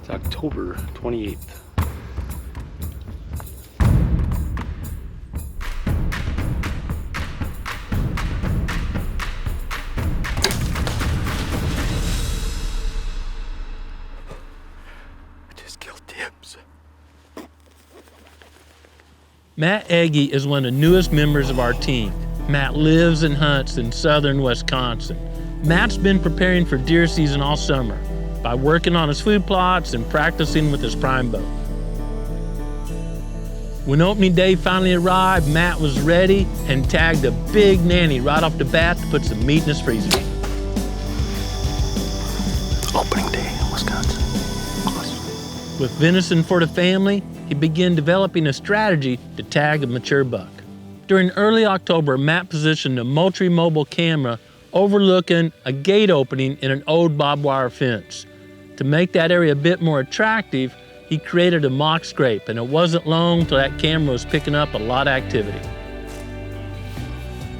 It's October 28th. I just killed Dibs. Matt Aggie is one of the newest members of our team. Matt lives and hunts in southern Wisconsin. Matt's been preparing for deer season all summer by working on his food plots and practicing with his prime bow. When opening day finally arrived, Matt was ready and tagged a big nanny right off the bat to put some meat in his freezer. Opening day in Wisconsin. Awesome. With venison for the family, he began developing a strategy to tag a mature buck. During early October, Matt positioned a Moultrie mobile camera overlooking a gate opening in an old barbed wire fence. To make that area a bit more attractive, he created a mock scrape, and it wasn't long till that camera was picking up a lot of activity.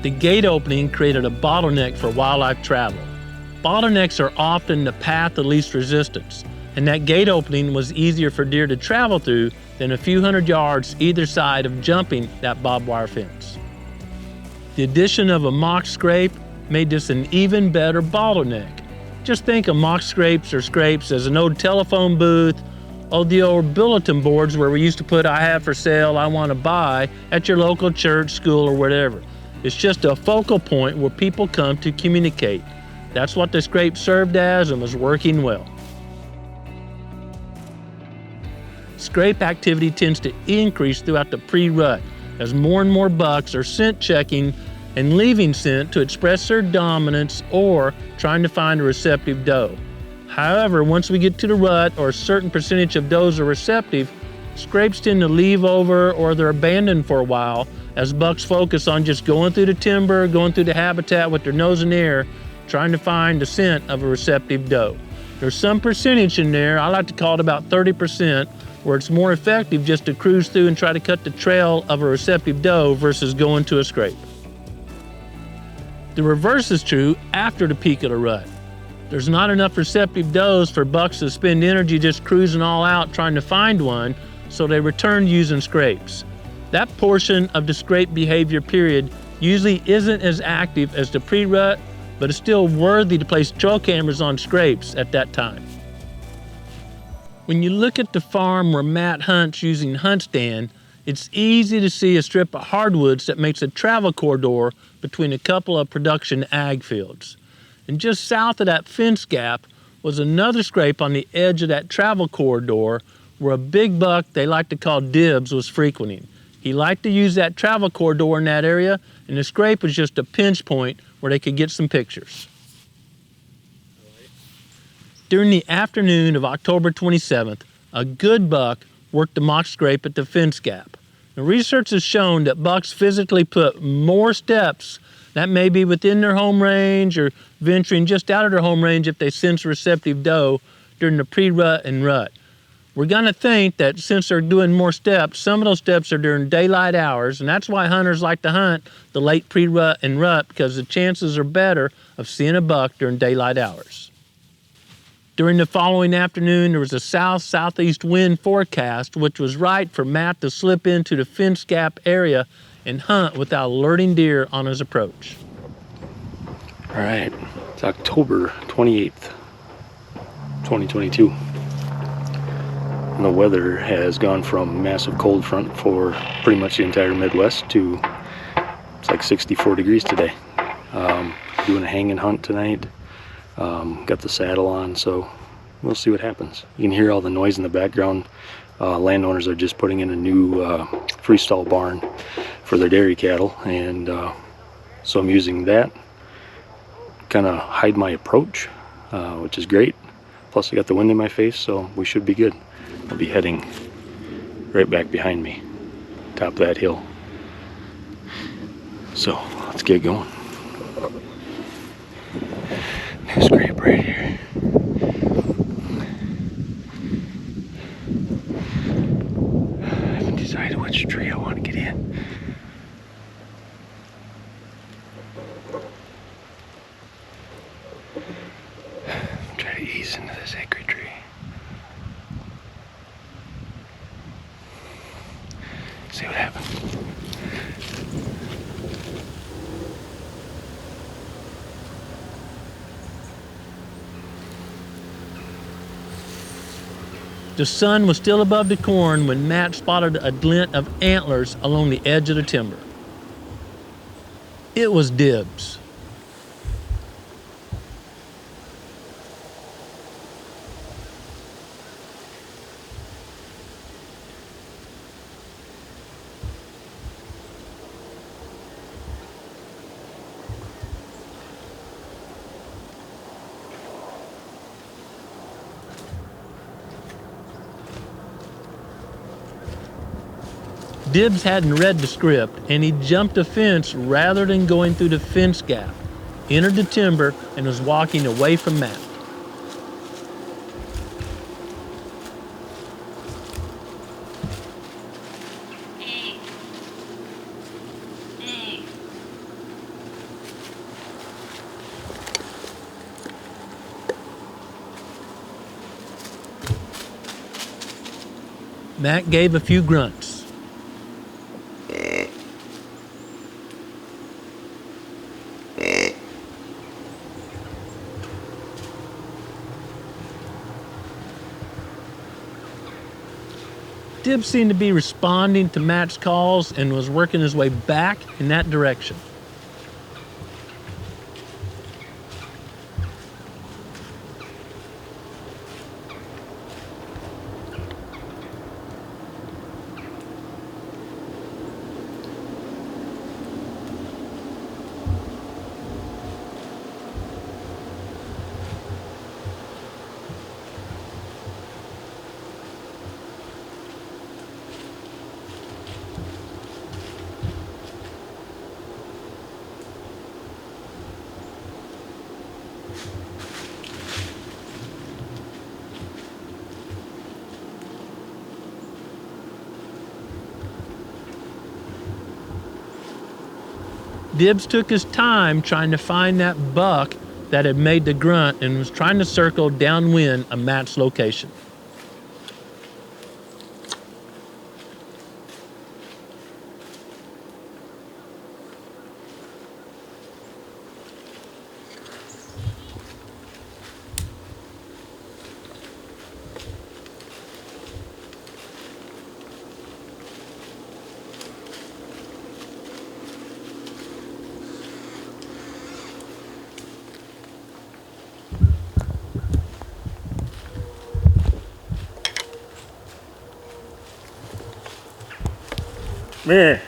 The gate opening created a bottleneck for wildlife travel. Bottlenecks are often the path of least resistance, and that gate opening was easier for deer to travel through than a few hundred yards either side of jumping that barbed wire fence. The addition of a mock scrape made this an even better bottleneck. Just think of mock scrapes or scrapes as an old telephone booth or the old bulletin boards where we used to put "I have for sale, I want to buy" at your local church, school, or whatever. It's just a focal point where people come to communicate. That's what the scrape served as and was working well. Scrape activity tends to increase throughout the pre-rut as more and more bucks are scent checking and leaving scent to express their dominance or trying to find a receptive doe. However, once we get to the rut or a certain percentage of does are receptive, scrapes tend to leave over or they're abandoned for a while as bucks focus on just going through the timber, going through the habitat with their nose in the air, trying to find the scent of a receptive doe. There's some percentage in there, I like to call it about 30%, where it's more effective just to cruise through and try to cut the trail of a receptive doe versus going to a scrape. The reverse is true after the peak of the rut. There's not enough receptive does for bucks to spend energy just cruising all out trying to find one, so they return using scrapes. That portion of the scrape behavior period usually isn't as active as the pre-rut, but it's still worthy to place trail cameras on scrapes at that time. When you look at the farm where Matt hunts using Hunt Stand, it's easy to see a strip of hardwoods that makes a travel corridor between a couple of production ag fields. And just south of that fence gap was another scrape on the edge of that travel corridor where a big buck they like to call Dibs was frequenting. He liked to use that travel corridor in that area, and the scrape was just a pinch point where they could get some pictures. During the afternoon of October 27th, a good buck worked the mock scrape at the fence gap. The research has shown that bucks physically put more steps, that may be within their home range or venturing just out of their home range if they sense a receptive doe during the pre-rut and rut. We're going to think that since they're doing more steps, some of those steps are during daylight hours, and that's why hunters like to hunt the late pre-rut and rut, because the chances are better of seeing a buck during daylight hours. During the following afternoon, there was a south-southeast wind forecast, which was right for Matt to slip into the fence gap area and hunt without alerting deer on his approach. All right, it's October 28th, 2022. And the weather has gone from massive cold front for pretty much the entire Midwest to it's like 64 degrees today. Doing a hanging hunt tonight. Got the saddle on, so we'll see what happens. You can hear all the noise in the background. Landowners are just putting in a new freestall barn for their dairy cattle, and so I'm using that kind of hide my approach, which is great. Plus I got the wind in my face, so we should be good. I'll be heading right back behind me, top of that hill. So let's get going. New scrape right here. I haven't decided which tree I want to get in. Try to ease into this hickory tree. See what happens. The sun was still above the corn when Matt spotted a glint of antlers along the edge of the timber. It was Dibs. Dibs hadn't read the script, and he jumped a fence rather than going through the fence gap, entered the timber, and was walking away from Matt. Matt gave a few grunts. Dibs seemed to be responding to Matt's calls and was working his way back in that direction. Dibs took his time trying to find that buck that had made the grunt and was trying to circle downwind of Matt's location. Meh.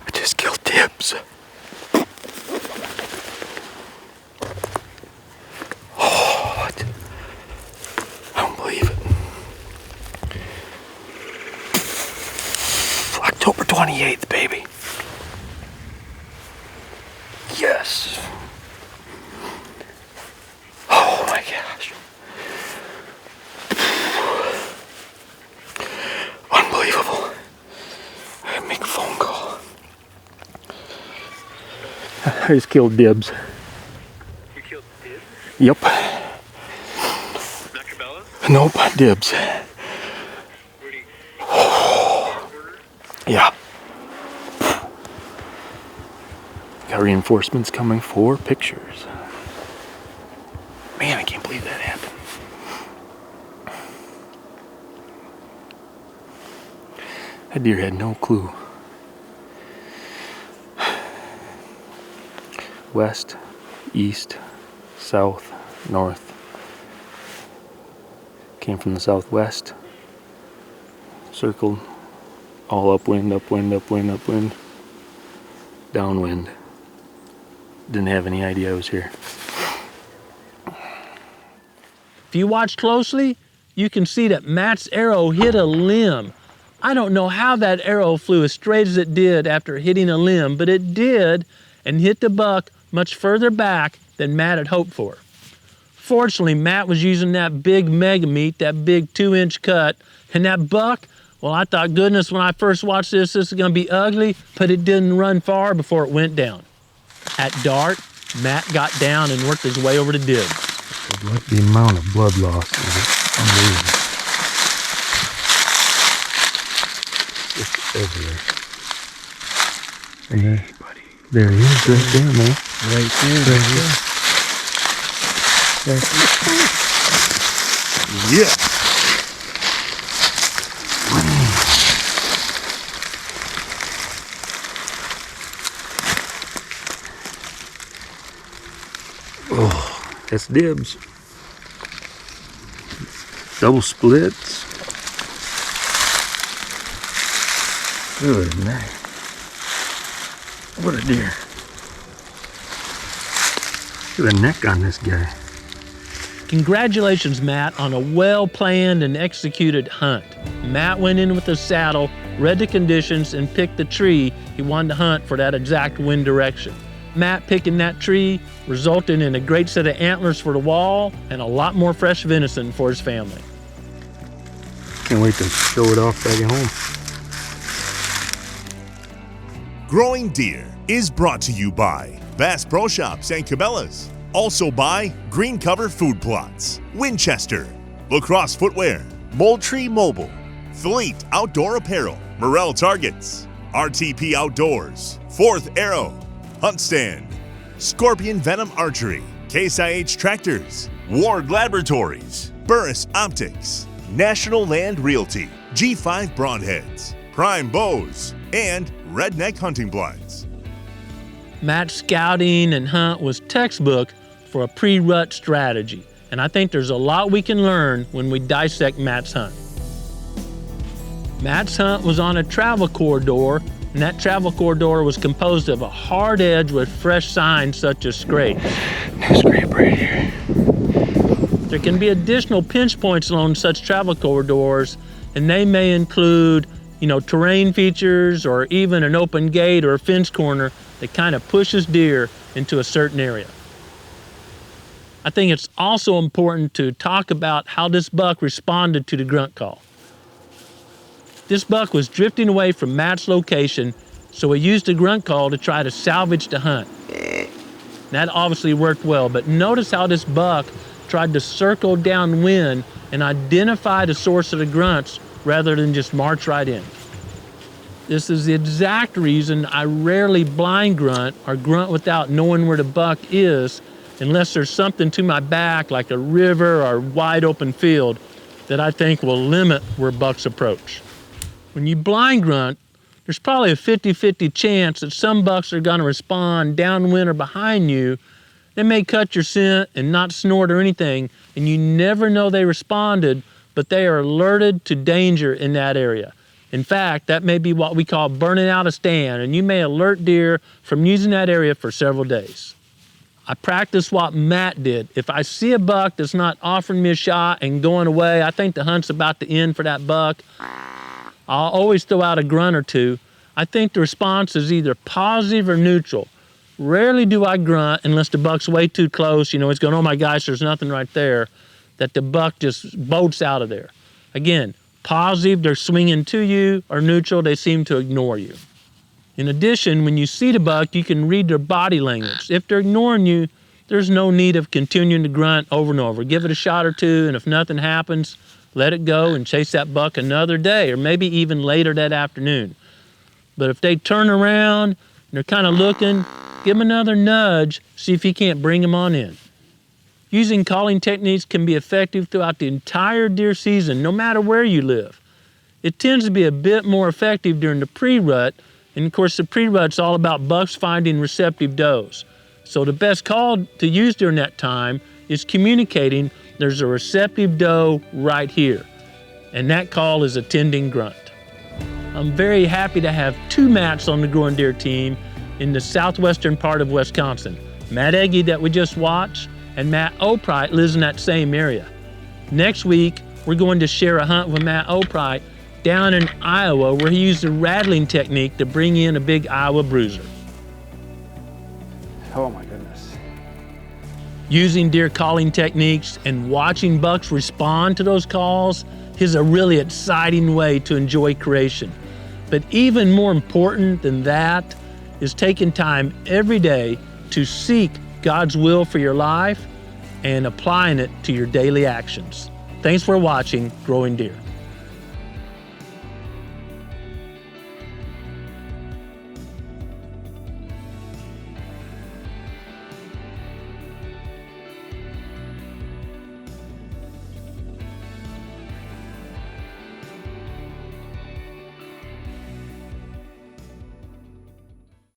I just killed Dibs. October 28th, baby. Yes. Oh my gosh. Unbelievable. I gotta make a phone call. I just killed Dibs. You killed Dibs? Yep. Not Cabela's? Nope, Dibs. Where do you... Yeah. Got reinforcements coming for pictures. Man, I can't believe that happened. That deer had no clue. West, east, south, north. Came from the southwest. Circled. All upwind, upwind, upwind, upwind. Downwind. Didn't have any idea I was here. If you watch closely, you can see that Matt's arrow hit a limb. I don't know how that arrow flew as straight as it did after hitting a limb, but it did, and hit the buck much further back than Matt had hoped for. Fortunately, Matt was using that big mega meat, that big 2-inch cut, and that buck, well, I thought, goodness, when I first watched this is gonna be ugly, but it didn't run far before it went down. At dark, Matt got down and worked his way over to Dibs. Look, the amount of blood loss is unbelievable. It's everywhere. Hey, buddy. There he is, right there, man. Right there. Yeah. Oh, that's Dibs. Double splits. Good night. What a deer. Look at the neck on this guy. Congratulations, Matt, on a well-planned and executed hunt. Matt went in with a saddle, read the conditions, and picked the tree he wanted to hunt for that exact wind direction. Matt picking that tree resulted in a great set of antlers for the wall and a lot more fresh venison for his family. Can't wait to show it off back at home. Growing Deer is brought to you by Bass Pro Shops and Cabela's. Also by Green Cover Food Plots, Winchester, Lacrosse Footwear, Moultrie Mobile, Fleet Outdoor Apparel, Morel Targets, RTP Outdoors, Fourth Arrow, Hunt Stand, Scorpion Venom Archery, Case IH Tractors, Ward Laboratories, Burris Optics, National Land Realty, G5 Broadheads, Prime Bows, and Redneck Hunting Blinds. Matt's scouting and hunt was textbook for a pre-rut strategy, and I think there's a lot we can learn when we dissect Matt's hunt. Matt's hunt was on a travel corridor, and that travel corridor was composed of a hard edge with fresh signs such as scrapes. No scrape right here. There can be additional pinch points along such travel corridors, and they may include, terrain features or even an open gate or a fence corner that kind of pushes deer into a certain area. I think it's also important to talk about how this buck responded to the grunt call. This buck was drifting away from Matt's location, so he used the grunt call to try to salvage the hunt. That obviously worked well, but notice how this buck tried to circle downwind and identify the source of the grunts rather than just march right in. This is the exact reason I rarely blind grunt or grunt without knowing where the buck is, unless there's something to my back like a river or wide open field that I think will limit where bucks approach. When you blind grunt, there's probably a 50-50 chance that some bucks are gonna respond downwind or behind you. They may cut your scent and not snort or anything, and you never know they responded, but they are alerted to danger in that area. In fact, that may be what we call burning out a stand, and you may alert deer from using that area for several days. I practice what Matt did. If I see a buck that's not offering me a shot and going away, I think the hunt's about to end for that buck, I'll always throw out a grunt or two. I think the response is either positive or neutral. Rarely do I grunt unless the buck's way too close. It's going, oh my gosh, there's nothing right there, that the buck just bolts out of there. Again, positive, they're swinging to you, or neutral, they seem to ignore you. In addition, when you see the buck, you can read their body language. If they're ignoring you, there's no need of continuing to grunt over and over. Give it a shot or two, and if nothing happens, let it go and chase that buck another day, or maybe even later that afternoon. But if they turn around and they're kind of looking, give them another nudge, see if you can't bring them on in. Using calling techniques can be effective throughout the entire deer season, no matter where you live. It tends to be a bit more effective during the pre-rut, and of course the pre-rut's all about bucks finding receptive does. So the best call to use during that time is communicating there's a receptive doe right here, and that call is a tending grunt. I'm very happy to have two Matts on the Growing Deer team in the southwestern part of Wisconsin. Matt Aggie that we just watched, and Matt Opright lives in that same area. Next week, we're going to share a hunt with Matt Opright down in Iowa, where he used a rattling technique to bring in a big Iowa bruiser. Oh my goodness. Using deer calling techniques and watching bucks respond to those calls is a really exciting way to enjoy creation. But even more important than that is taking time every day to seek God's will for your life and applying it to your daily actions. Thanks for watching Growing Deer.